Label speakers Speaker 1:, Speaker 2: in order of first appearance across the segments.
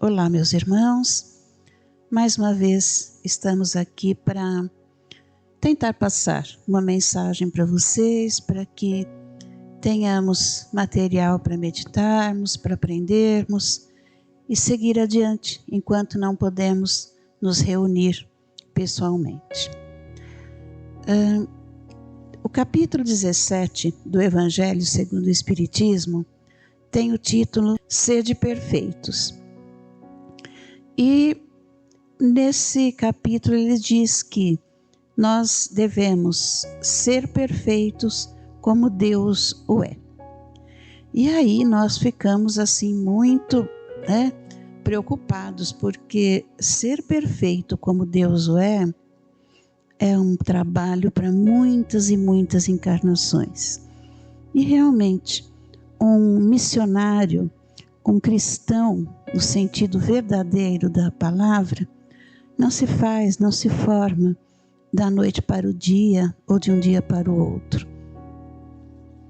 Speaker 1: Olá, meus irmãos. Mais uma vez estamos aqui para tentar passar uma mensagem para vocês, para que tenhamos material para meditarmos, para aprendermos e seguir adiante, enquanto não podemos nos reunir pessoalmente. O capítulo 17 do Evangelho segundo o Espiritismo tem o título Sede Perfeitos. E nesse capítulo ele diz que nós devemos ser perfeitos como Deus o é. E aí nós ficamos assim muito preocupados, porque ser perfeito como Deus o é um trabalho para muitas e muitas encarnações. E realmente, um missionário, um cristão, no sentido verdadeiro da palavra, não se faz, não se forma da noite para o dia ou de um dia para o outro.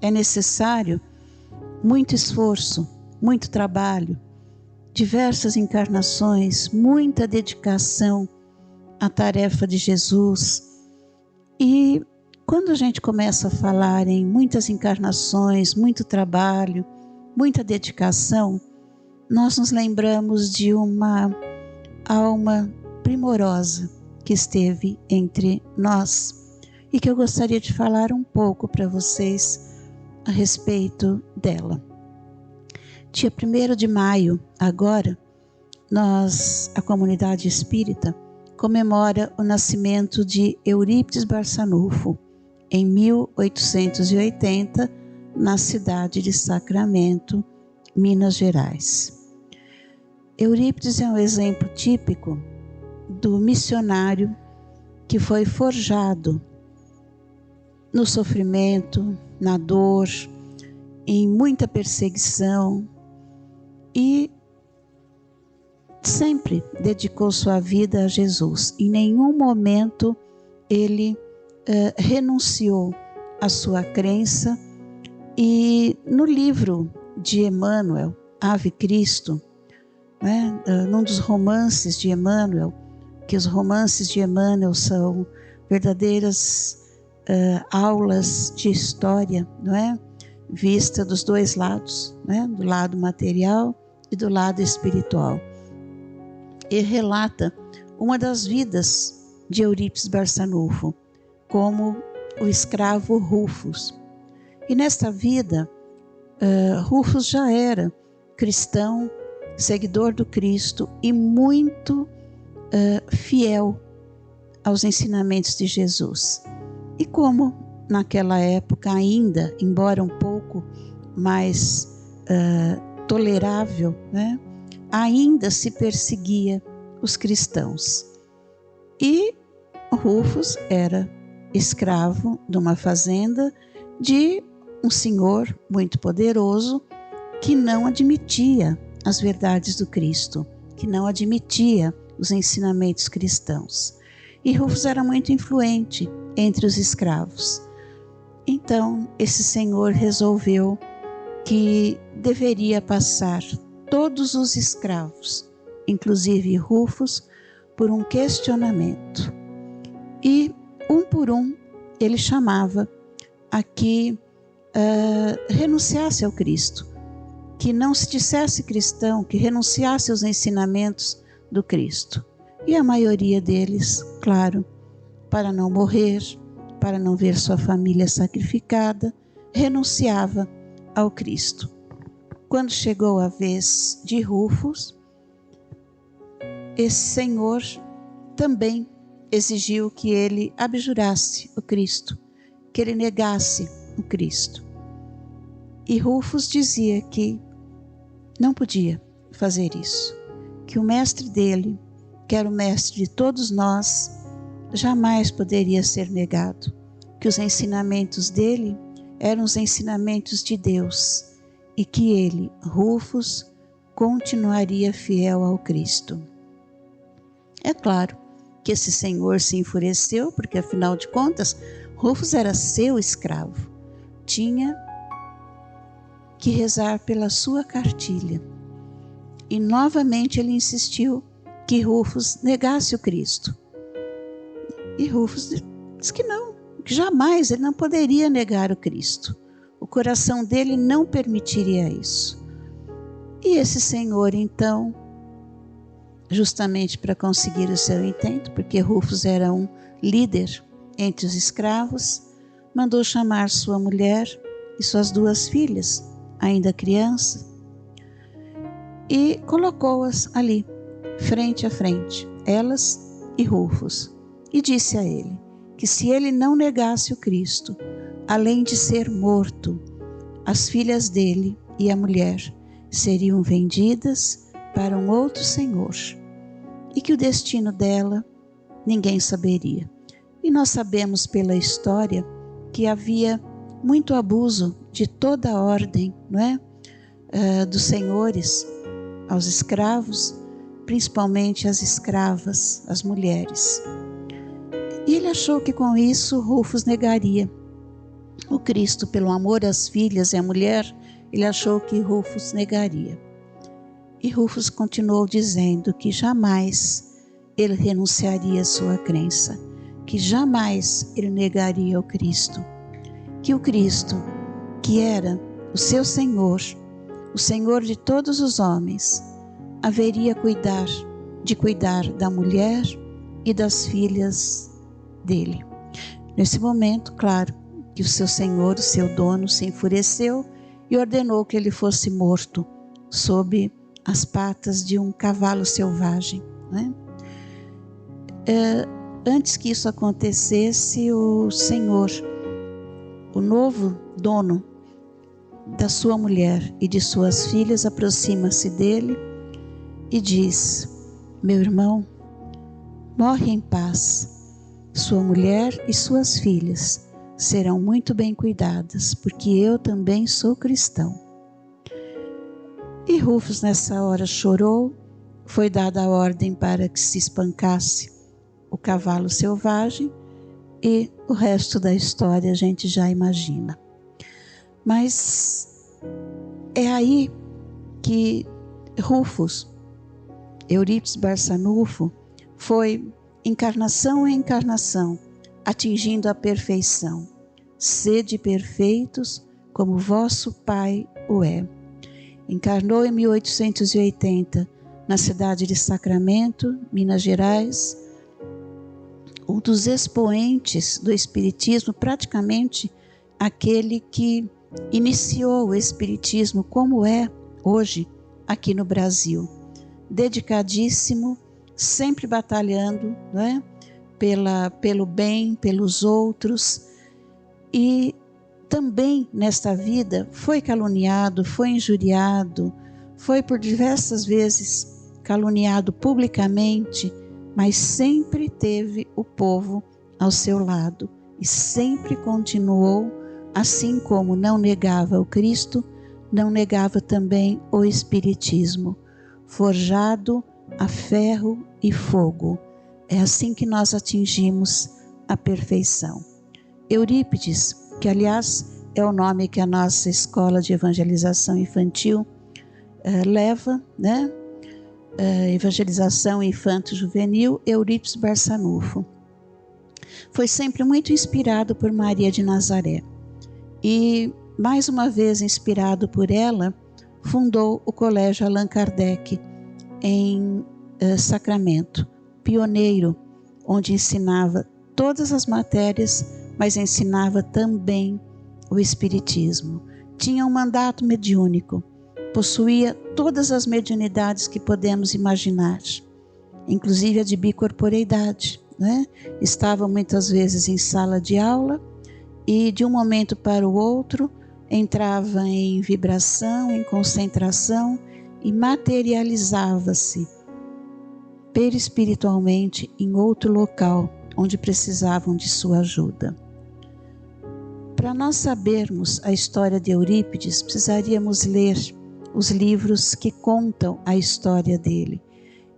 Speaker 1: É necessário muito esforço, muito trabalho, diversas encarnações, muita dedicação à tarefa de Jesus. E quando a gente começa a falar em muitas encarnações, muito trabalho, muita dedicação, nós nos lembramos de uma alma primorosa que esteve entre nós e que eu gostaria de falar um pouco para vocês a respeito dela. Dia 1º de maio, agora, a comunidade espírita comemora o nascimento de Eurípides Barçanufo, em 1880, na cidade de Sacramento, Minas Gerais. Eurípides é um exemplo típico do missionário que foi forjado no sofrimento, na dor, em muita perseguição, e sempre dedicou sua vida a Jesus. Em nenhum momento ele renunciou à sua crença. E no livro de Emmanuel, Ave Cristo, num dos romances de Emmanuel, que os romances de Emmanuel são verdadeiras aulas de história, não é? Vista dos dois lados, do lado material e do lado espiritual. E relata uma das vidas de Eurípides Barçanufo, como o escravo Rufus. E nesta vida, Rufus já era cristão, seguidor do Cristo e muito fiel aos ensinamentos de Jesus. E como naquela época ainda, embora um pouco mais tolerável, ainda se perseguia os cristãos. E Rufus era escravo de uma fazenda de um senhor muito poderoso que não admitia as verdades do Cristo, que não admitia os ensinamentos cristãos. E Rufus era muito influente entre os escravos. Então, esse senhor resolveu que deveria passar todos os escravos, inclusive Rufus, por um questionamento. E, um por um, ele chamava a que renunciasse ao Cristo, que não se dissesse cristão, que renunciasse aos ensinamentos do Cristo. E a maioria deles, claro, para não morrer, para não ver sua família sacrificada, renunciava ao Cristo. Quando chegou a vez de Rufus, esse senhor também exigiu que ele abjurasse o Cristo, que ele negasse o Cristo. E Rufus dizia que não podia fazer isso, que o mestre dele, que era o mestre de todos nós, jamais poderia ser negado, que os ensinamentos dele eram os ensinamentos de Deus e que ele, Rufus, continuaria fiel ao Cristo. É claro que esse senhor se enfureceu, porque afinal de contas, Rufus era seu escravo, tinha que rezar pela sua cartilha. E novamente ele insistiu que Rufus negasse o Cristo. E Rufus disse que não, que jamais ele não poderia negar o Cristo. O coração dele não permitiria isso. E esse senhor, então, justamente para conseguir o seu intento, porque Rufus era um líder entre os escravos, mandou chamar sua mulher e suas 2 filhas, ainda criança, e colocou-as ali, frente a frente, elas e Rufus, e disse a ele que se ele não negasse o Cristo, além de ser morto, as filhas dele e a mulher seriam vendidas para um outro senhor, e que o destino dela ninguém saberia. E nós sabemos pela história que havia muito abuso de toda a ordem, não é? Dos senhores aos escravos, principalmente as escravas, as mulheres. E ele achou que com isso Rufus negaria o Cristo pelo amor às filhas e à mulher. Ele achou que Rufus negaria. E Rufus continuou dizendo que jamais ele renunciaria à sua crença, que jamais ele negaria o Cristo, que o Cristo, que era o seu Senhor, o Senhor de todos os homens, haveria de cuidar da mulher e das filhas dele. Nesse momento, claro, que o seu Senhor, o seu dono, se enfureceu e ordenou que ele fosse morto sob as patas de um cavalo selvagem, né? Antes que isso acontecesse, o Senhor, o novo dono da sua mulher e de suas filhas, aproxima-se dele e diz: meu irmão, morre em paz. Sua mulher e suas filhas serão muito bem cuidadas, porque eu também sou cristão. E Rufus nessa hora chorou. Foi dada a ordem para que se espancasse o cavalo selvagem, e o resto da história a gente já imagina. Mas é aí que Rufus, Eurípides Barçanufo, foi encarnação em encarnação, atingindo a perfeição. Sede perfeitos, como vosso Pai o é. Encarnou em 1880, na cidade de Sacramento, Minas Gerais, um dos expoentes do Espiritismo, praticamente aquele que iniciou o Espiritismo como é hoje aqui no Brasil. Dedicadíssimo, sempre batalhando, não é? Pelo bem, pelos outros, e também nesta vida foi caluniado, foi injuriado, foi por diversas vezes caluniado publicamente, mas sempre teve o povo ao seu lado e sempre continuou, assim como não negava o Cristo, não negava também o Espiritismo, forjado a ferro e fogo. É assim que nós atingimos a perfeição. Eurípides, que aliás é o nome que a nossa escola de evangelização infantil leva, né? Evangelização infanto-juvenil, Eurípides Barçanufo. Foi sempre muito inspirado por Maria de Nazaré. E, mais uma vez inspirado por ela, fundou o Colégio Allan Kardec em Sacramento, pioneiro, onde ensinava todas as matérias, mas ensinava também o Espiritismo. Tinha um mandato mediúnico, possuía todas as mediunidades que podemos imaginar, inclusive a de bicorporeidade, né? Estava muitas vezes em sala de aula e de um momento para o outro entrava em vibração, em concentração e materializava-se perispiritualmente em outro local onde precisavam de sua ajuda. Para nós sabermos a história de Eurípides, precisaríamos ler os livros que contam a história dele,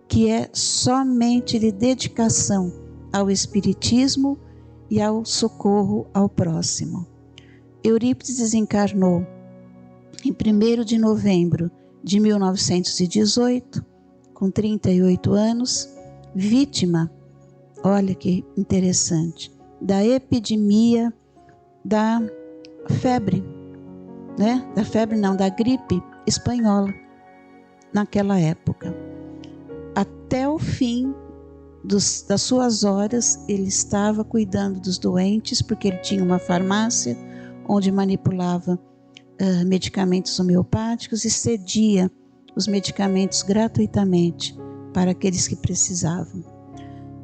Speaker 1: que é somente de dedicação ao Espiritismo e ao socorro ao próximo. Eurípides desencarnou em 1º de novembro de 1918, com 38 anos, vítima, olha que interessante, da epidemia da febre, da gripe espanhola, naquela época. Até o fim das suas horas, ele estava cuidando dos doentes, porque ele tinha uma farmácia onde manipulava medicamentos homeopáticos e cedia os medicamentos gratuitamente para aqueles que precisavam.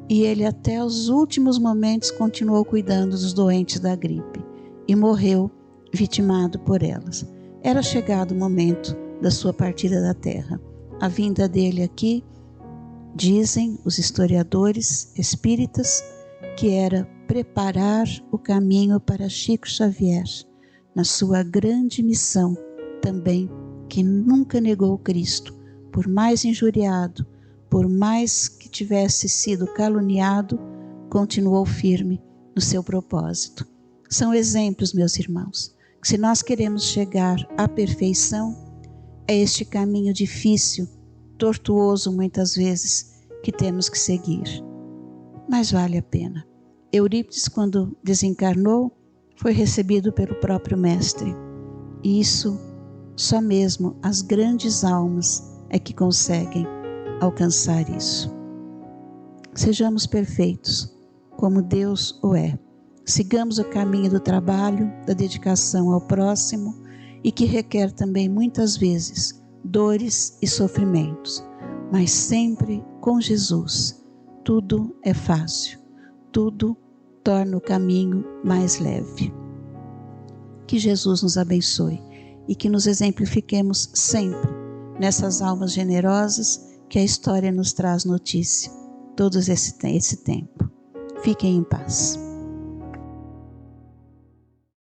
Speaker 1: E ele até os últimos momentos continuou cuidando dos doentes da gripe e morreu vitimado por elas. Era chegado o momento da sua partida da terra. A vinda dele aqui, dizem os historiadores espíritas, que era preparar o caminho para Chico Xavier, na sua grande missão também, que nunca negou Cristo, por mais injuriado, por mais que tivesse sido caluniado, continuou firme no seu propósito. São exemplos, meus irmãos, que se nós queremos chegar à perfeição, é este caminho difícil, tortuoso muitas vezes, que temos que seguir. Mas vale a pena. Eurípides, quando desencarnou, foi recebido pelo próprio Mestre. E isso, só mesmo as grandes almas é que conseguem alcançar isso. Sejamos perfeitos, como Deus o é. Sigamos o caminho do trabalho, da dedicação ao próximo e que requer também muitas vezes dores e sofrimentos, mas sempre com Jesus. Tudo é fácil, tudo torna o caminho mais leve. Que Jesus nos abençoe e que nos exemplifiquemos sempre nessas almas generosas que a história nos traz notícia, todo esse tempo. Fiquem em paz.